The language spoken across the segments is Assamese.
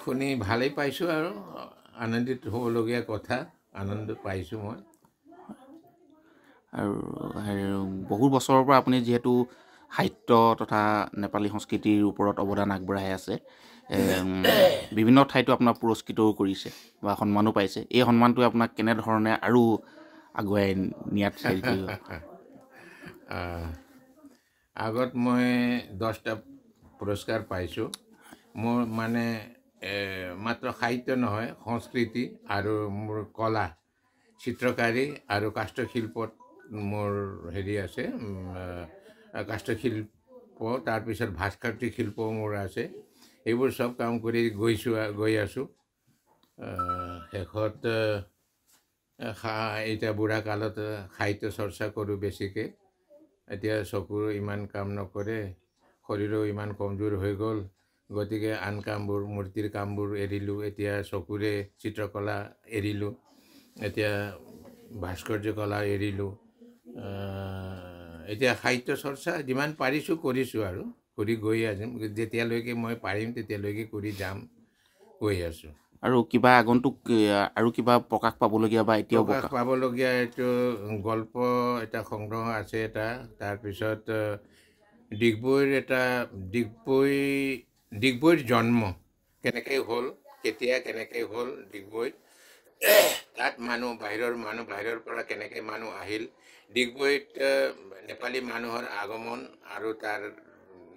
শুনি ভালেই পাইছোঁ আৰু আনন্দিত হ'বলগীয়া কথা আনন্দ পাইছোঁ মই। আৰু বহু বছৰৰ পৰা আপুনি যিহেতু সাহিত্য তথা নেপালী সংস্কৃতিৰ ওপৰত অৱদান আগবঢ়াই আছে, বিভিন্ন ঠাইতো আপোনাক পুৰস্কৃতও কৰিছে বা সন্মানো পাইছে। এই সন্মানটোৱে আপোনাক কেনেধৰণে আৰু আগুৱাই নিয়াত হেৰি কৰিব? আগত মই 10টা পুৰস্কাৰ পাইছোঁ। মোৰ মানে মাত্ৰ সাহিত্য নহয়, সংস্কৃতি আৰু মোৰ কলা, চিত্ৰকাৰী আৰু কাষ্ঠশিল্পত মোৰ হেৰি আছে। কাষ্ঠশিল্প, তাৰপিছত ভাস্কৰ্য শিল্পও মোৰ আছে। এইবোৰ চব কাম কৰি গৈ আছোঁ। শেষত এতিয়া বুঢ়া কালত সাহিত্য চৰ্চা কৰোঁ বেছিকৈ। এতিয়া চকুৰ ইমান কাম নকৰে, শৰীৰো ইমান কমজোৰ হৈ গ'ল, গতিকে আন কামবোৰ মূৰ্তিৰ কামবোৰ এৰিলোঁ। এতিয়া চকুৰে চিত্ৰকলা এৰিলোঁ, এতিয়া ভাস্কৰ্য কলা এৰিলোঁ। এতিয়া সাহিত্য চৰ্চা যিমান পাৰিছোঁ কৰিছোঁ আৰু কৰি গৈ আছোঁ। যেতিয়ালৈকে মই পাৰিম তেতিয়ালৈকে কৰি যাম, গৈ আছোঁ। আৰু কিবা আগন্তুক আৰু কিবা প্ৰকাশ পাবলগীয়া বা এতিয়াও প্ৰকাশ পাবলগীয়া এইটো গল্প এটা সংগ্ৰহ আছে এটা। তাৰপিছত ডিগবৈৰ জন্ম কেনেকৈ হ'ল, কেনেকৈ হ'ল ডিগবৈত, তাত বাহিৰৰ পৰা কেনেকৈ মানুহ আহিল, ডিগবৈত নেপালী মানুহৰ আগমন আৰু তাৰ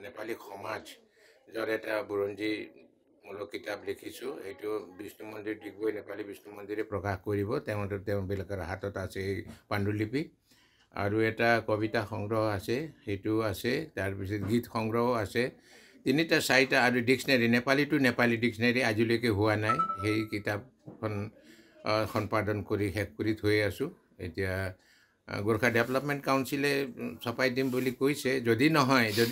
নেপালী সমাজৰ এটা বুৰঞ্জীমূলক কিতাপ লিখিছোঁ। এইটো বিষ্ণু মন্দিৰ, ডিগবৈ নেপালী বিষ্ণু মন্দিৰে প্ৰকাশ কৰিব। তেওঁবিলাকৰ হাতত আছে এই পাণ্ডুলিপি। আৰু এটা কবিতা সংগ্ৰহ আছে, সেইটো আছে। তাৰপিছত গীত সংগ্ৰহো আছে। 3-4টা আৰু dictionary, Nepali to Nepali dictionary আজিলৈকে হোৱা নাই। সেই কিতাপখন সম্পাদন কৰি শেষ কৰি থৈ আছোঁ। এতিয়া গোৰ্খা ডেভেলপমেণ্ট কাউন্সিলে ছপাই দিম বুলি কৈছে। যদি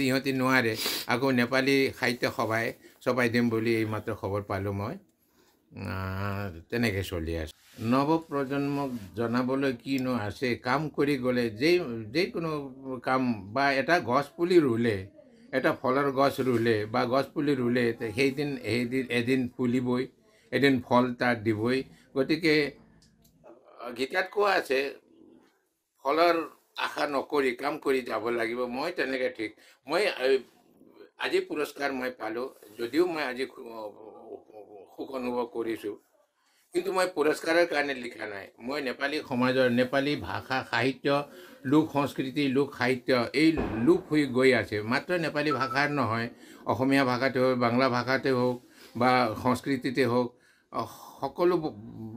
ইহঁতি নোৱাৰে, আকৌ নেপালী সাহিত্য সভাই ছপাই দিম বুলি এইমাত্ৰ খবৰ পালোঁ মই। তেনেকৈ চলি আছে। নৱপ্ৰজন্মক জনাবলৈ কিনো আছে, কাম কৰি গ'লে যিকোনো কাম, বা এটা গছ পুলি ৰুলে, এটা ফলৰ গছ ৰুলে বা গছ পুলি ৰুলে, এদিন ফুলিবই, এদিন ফল তাক দিবই। গতিকে গীতাত কোৱা আছে, ফলৰ আশা নকৰি কাম কৰি যাব লাগিব। মই তেনেকৈ ঠিক। মই আজি পুৰস্কাৰ মই পালোঁ, যদিও মই আজি সুখ অনুভৱ কৰিছোঁ, কিন্তু মই পুৰস্কাৰৰ কাৰণে লিখা নাই। মই নেপালী সমাজৰ, নেপালী ভাষা সাহিত্য, লোক সংস্কৃতি, লোক সাহিত্য এই লোপ হৈ গৈ আছে। মাত্ৰ নেপালী ভাষাৰ নহয়, অসমীয়া ভাষাতে হওক, বাংলা ভাষাতে হওক বা সংস্কৃতিতে হওক, সকলো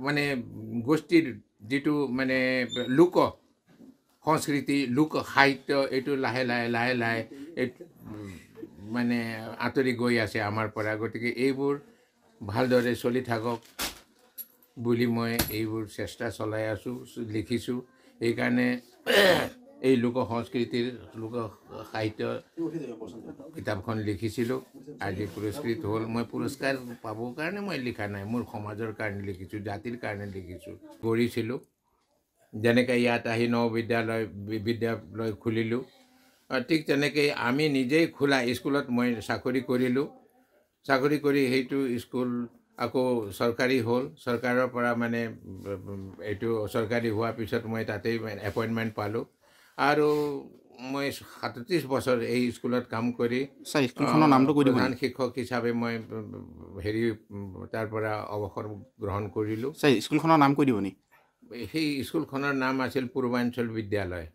মানে গোষ্ঠীৰ যিটো মানে লোক সংস্কৃতি, লোক সাহিত্য, এইটো লাহে লাহে মানে আঁতৰি গৈ আছে আমাৰ পৰা। গতিকে এইবোৰ ভালদৰে চলি থাকক বুলি মই এইবোৰ চেষ্টা চলাই আছোঁ, লিখিছোঁ। সেইকাৰণে এই লোক সংস্কৃতিৰ, লোক সাহিত্য কিতাপখন লিখিছিলোঁ, আজি পুৰস্কৃত হ'ল। মই পুৰস্কাৰ পাবৰ কাৰণে মই লিখা নাই, মোৰ সমাজৰ কাৰণে লিখিছোঁ, জাতিৰ কাৰণে লিখিছোঁ, কৰিছিলোঁ। যেনেকৈ ইয়াত আহি বিদ্যালয় খুলিলোঁ, ঠিক তেনেকৈ আমি নিজেই খোলা স্কুলত মই চাকৰি কৰিলোঁ। চাকৰি কৰি সেইটো স্কুল আকৌ চৰকাৰী হ'ল। চৰকাৰৰ পৰা মানে এইটো চৰকাৰী হোৱাৰ পিছত মই তাতেই এপইণ্টমেণ্ট পালোঁ। আৰু মই 37 বছৰ এই স্কুলত কাম কৰি স্কুলখনৰ নামটো কৈ দিব প্ৰধান শিক্ষক হিচাপে মই তাৰ পৰা অৱসৰ গ্ৰহণ কৰিলোঁ। স্কুলখনৰ নাম কৈ দিব নি? সেই স্কুলখনৰ নাম আছিল পূৰ্বাঞ্চল বিদ্যালয়।